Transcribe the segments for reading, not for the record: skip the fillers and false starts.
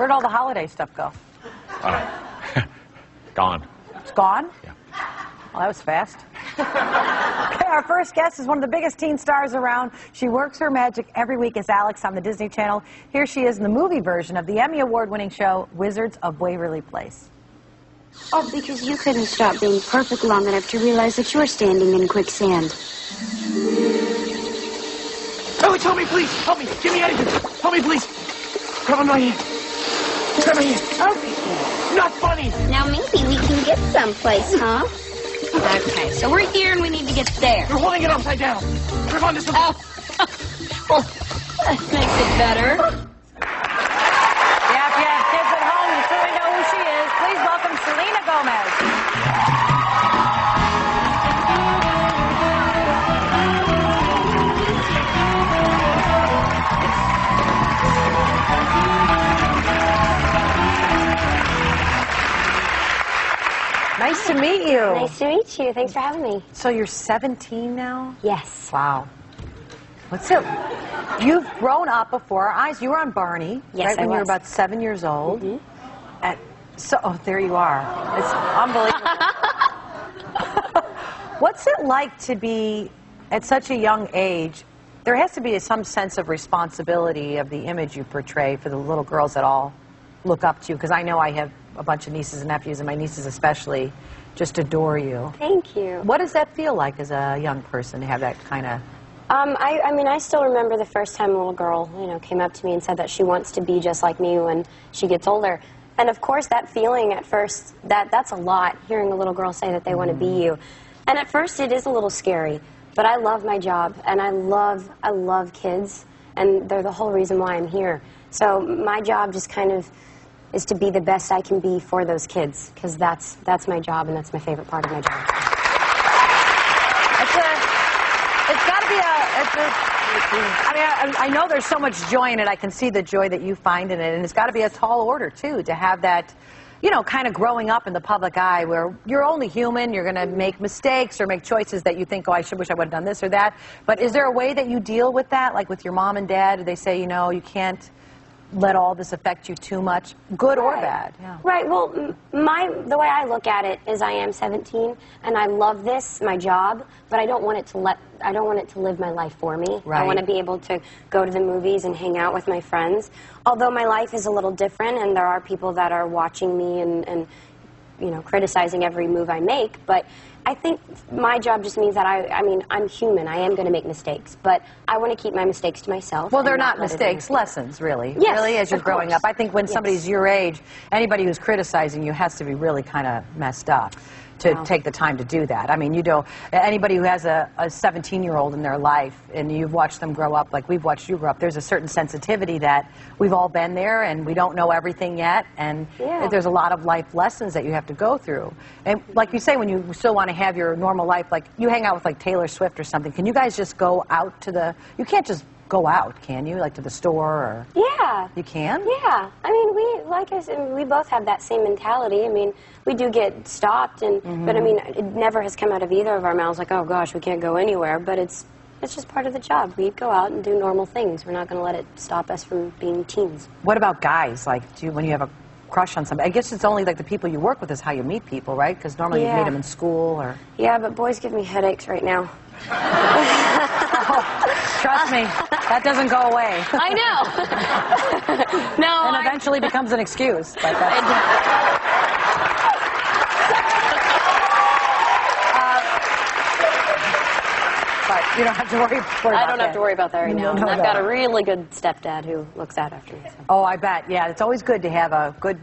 Where'd all the holiday stuff go? Gone. It's gone? Yeah. Well, that was fast. Okay, our first guest is one of the biggest teen stars around. She works her magic every week as Alex on the Disney Channel. Here she is in the movie version of the Emmy Award-winning show, Wizards of Waverly Place. Oh, because you couldn't stop being perfect long enough to realize that you're standing in quicksand. Alex, help me, please! Help me! Get me out of here! Help me, please! Grab my hand! Grab my hand! Okay. Not funny! Now maybe we can get someplace, huh? Okay, so we're here and we need to get there. You're holding it upside down! Grab onto something! Oh, well, that makes it better. Yeah, if you have kids at home, you truly know who she is. Please welcome Selena Gomez. Nice to meet you. Nice to meet you. Thanks for having me. So you're 17 now? Yes. Wow. What's it? You've grown up before our eyes. You were on Barney, Yes, right, I when you were was. about 7 years old. Mm-hmm. Oh, there you are. It's unbelievable. What's it like to be, at such a young age, there has to be some sense of responsibility of the image you portray for the little girls that all look up to you, because I know I have a bunch of nieces and nephews, and my nieces especially just adore you. Thank you. What does that feel like as a young person to have that kind of... I mean, I still remember the first time a little girl, came up to me and said that she wants to be just like me when she gets older. And of course, that feeling at first, that's a lot, hearing a little girl say that they want to be you. And at first, it is a little scary. But I love my job, and I love kids, and they're the whole reason why I'm here. So my job just kind of is to be the best I can be for those kids, because that's my job, and that's my favorite part of my job. It's got to be I know there's so much joy in it. I can see the joy that you find in it, and it's got to be a tall order, too, to have that, kind of growing up in the public eye where you're only human, you're going to make mistakes or make choices that you think, oh, I wish I would have done this or that. But is there a way that you deal with that, like with your mom and dad? Do they say, you can't let all this affect you too much, good or bad? Yeah. Right. Well, the way I look at it is I am 17 and I love this, my job, but I don't want it to live my life for me. Right. I want to be able to go to the movies and hang out with my friends. Although my life is a little different and there are people that are watching me and criticizing every move I make, but I think my job just means that I'm human. I am going to make mistakes, but I want to keep my mistakes to myself. Well, they're not mistakes, lessons, really. Yes, really, as you're of growing course. up. I think when somebody's your age, anybody who's criticizing you has to be really kind of messed up to take the time to do that. I mean, anybody who has a 17-year-old in their life and you've watched them grow up like we've watched you grow up, there's a certain sensitivity that we've all been there and we don't know everything yet, and there's a lot of life lessons that you have to go through. And like you say, when you still want to have your normal life, like you hang out with like Taylor Swift or something, can you guys just go out to you can't just go out, can you? Like to the store or... Yeah. You can? Yeah. I mean, like I said, we both have that same mentality. I mean, we do get stopped, but I mean, it never has come out of either of our mouths like, oh gosh, we can't go anywhere, but it's just part of the job. We go out and do normal things. We're not going to let it stop us from being teens. What about guys? Like, when you have a crush on somebody? I guess it's only like the people you work with is how you meet people, right? Because normally you meet them in school or... Yeah, but boys give me headaches right now. Oh, trust me, that doesn't go away. I know. No, and eventually becomes an excuse. But but you don't have to worry about that. I don't have to worry about that right now. No, I've got a really good stepdad who looks out after me. So. Oh, I bet. Yeah, it's always good to have a good,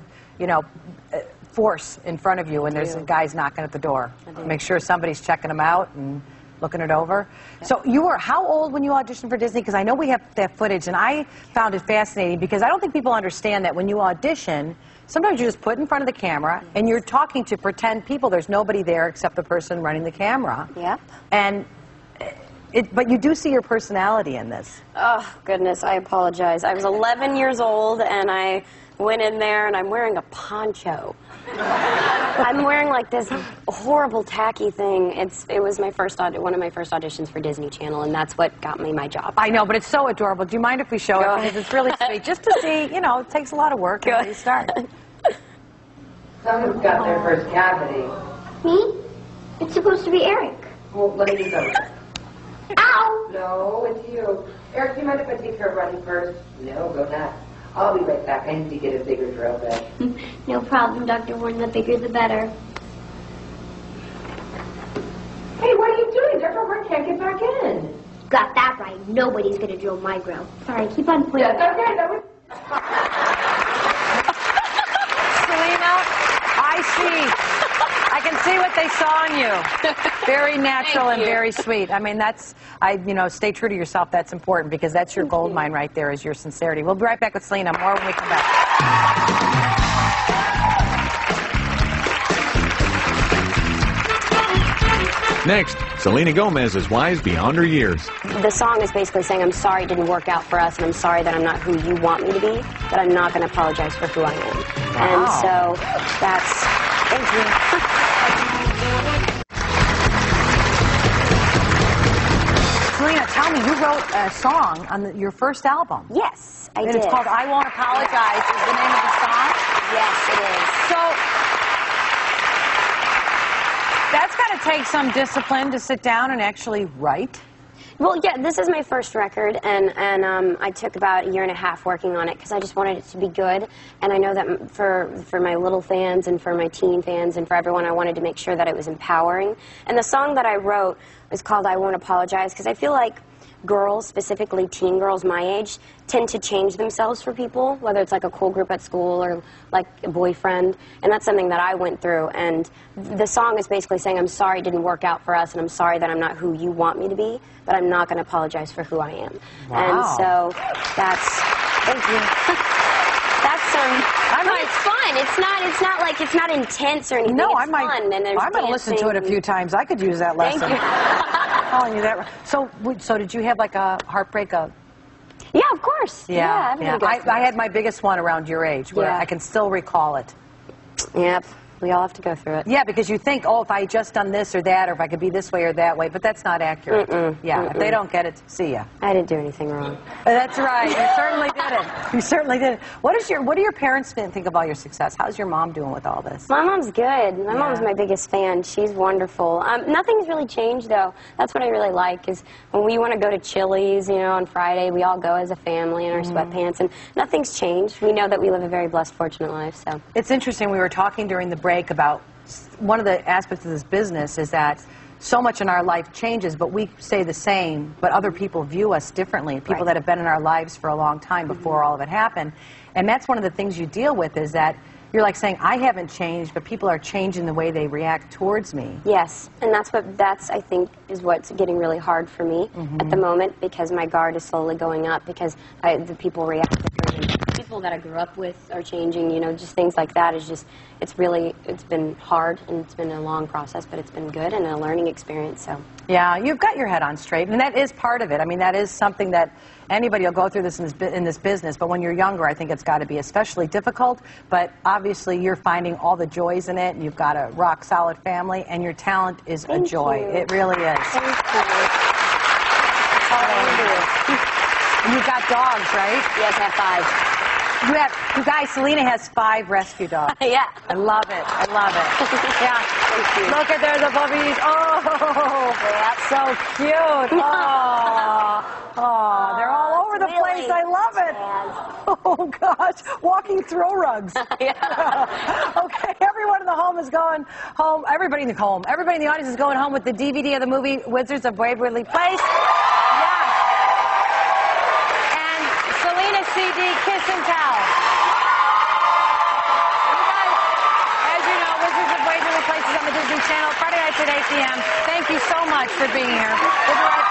force in front of you when there's guys knocking at the door. Make sure somebody's checking them out and looking it over. Yep. So you were how old when you auditioned for Disney? Because I know we have that footage, and I found it fascinating because I don't think people understand that when you audition, sometimes you're just put in front of the camera and you're talking to pretend people. There's nobody there except the person running the camera. Yep. And But you do see your personality in this. Oh, goodness, I apologize. I was 11 years old, and I went in there, and I'm wearing a poncho. I'm wearing, like, this horrible, tacky thing. It was my one of my first auditions for Disney Channel, and that's what got me my job. I know, but it's so adorable. Do you mind if we show it? Because it's really sweet. Just to see, you know, it takes a lot of work when you start. Someone's got their first cavity. Me? It's supposed to be Eric. Well, let me go. Ow! No, it's you. Eric, do you mind if I take care of Ronnie first? No, go nuts. I'll be right back. I need to get a bigger drill bit. No problem, Dr. Warren. The bigger, the better. Hey, what are you doing? Dr. Warren can't get back in. Got that right. Nobody's gonna drill my grill. Sorry, keep on playing. Yes, okay, that was... Selena, I can see what they saw in you. Very natural and very sweet. I mean, you know, stay true to yourself. That's important because that's your gold mine right there is your sincerity. We'll be right back with Selena. More when we come back. Next, Selena Gomez is wise beyond her years. The song is basically saying, I'm sorry it didn't work out for us, and I'm sorry that I'm not who you want me to be, but I'm not going to apologize for who I am. Wow. And so that's... Thank you. Selena, tell me, you wrote a song on your first album. Yes, I did. And it's called I Won't Apologize is the name of the song? Yes, it is. So, that's got to take some discipline to sit down and actually write. Well, yeah, this is my first record, and I took about a year and a half working on it because I just wanted it to be good. And I know that for my little fans and for my teen fans and for everyone, I wanted to make sure that it was empowering. And the song that I wrote is called I Won't Apologize because I feel like girls, specifically teen girls my age, tend to change themselves for people, whether it's like a cool group at school or like a boyfriend, and that's something that I went through. And the song is basically saying, I'm sorry it didn't work out for us, and I'm sorry that I'm not who you want me to be, but I'm not going to apologize for who I am. Wow. And so that's, thank you. That's it's fun. It's not intense or anything. No, it's fun, and there's I'm going to listen to it a few times. I could use that lesson. Thank you. Telling you that. So did you have like a heartbreak? Yeah, of course. Yeah. Everybody goes through I it. had my biggest one around your age, where I can still recall it. Yep. We all have to go through it. Yeah, because you think, oh, if I had just done this or that, or if I could be this way or that way, but that's not accurate. If they don't get it, see ya. I didn't do anything wrong. That's right. You certainly didn't. You certainly didn't. What do your parents think about your success? How's your mom doing with all this? My mom's good. My mom's my biggest fan. She's wonderful. Nothing's really changed, though. That's what I really like, is when we want to go to Chili's, you know, on Friday, we all go as a family in our sweatpants, and nothing's changed. We know that we live a very blessed, fortunate life, so. It's interesting. We were talking during the break about one of the aspects of this business is that so much in our life changes, but we stay the same, but other people view us differently, people that have been in our lives for a long time before all of it happened. And that's one of the things you deal with, is that you're like saying, I haven't changed, but people are changing the way they react towards me. Yes, and that's I think is what's getting really hard for me at the moment, because my guard is slowly going up because the people react differently. People that I grew up with are changing, you know, just things like that is just, it's been hard, and it's been a long process, but it's been good and a learning experience, so. Yeah, you've got your head on straight, and that is part of it. I mean, that is something that anybody will go through this in this business, but when you're younger, I think it's got to be especially difficult, but obviously you're finding all the joys in it, and you've got a rock-solid family, and your talent is a joy. It really is. Thank you. That's all I do. And you've got dogs, right? Yes, I have 5. You guys, Selena has 5 rescue dogs. Yeah. I love it. I love it. Yeah. Thank you. Look at there's the puppies. Oh, that's so cute. Oh, they're all over the place. I love it. Oh, gosh. Walking throw rugs. Okay, everyone in the home is going home. Everybody in the home. Everybody in the audience is going home with the DVD of the movie Wizards of Waverly Place. Yes. And Selena CD, Kiss and Tell. You guys, as you know, Wizards of Waverly Place is on the Disney Channel Friday nights at 8 p.m. Thank you so much for being here. We'll be right back.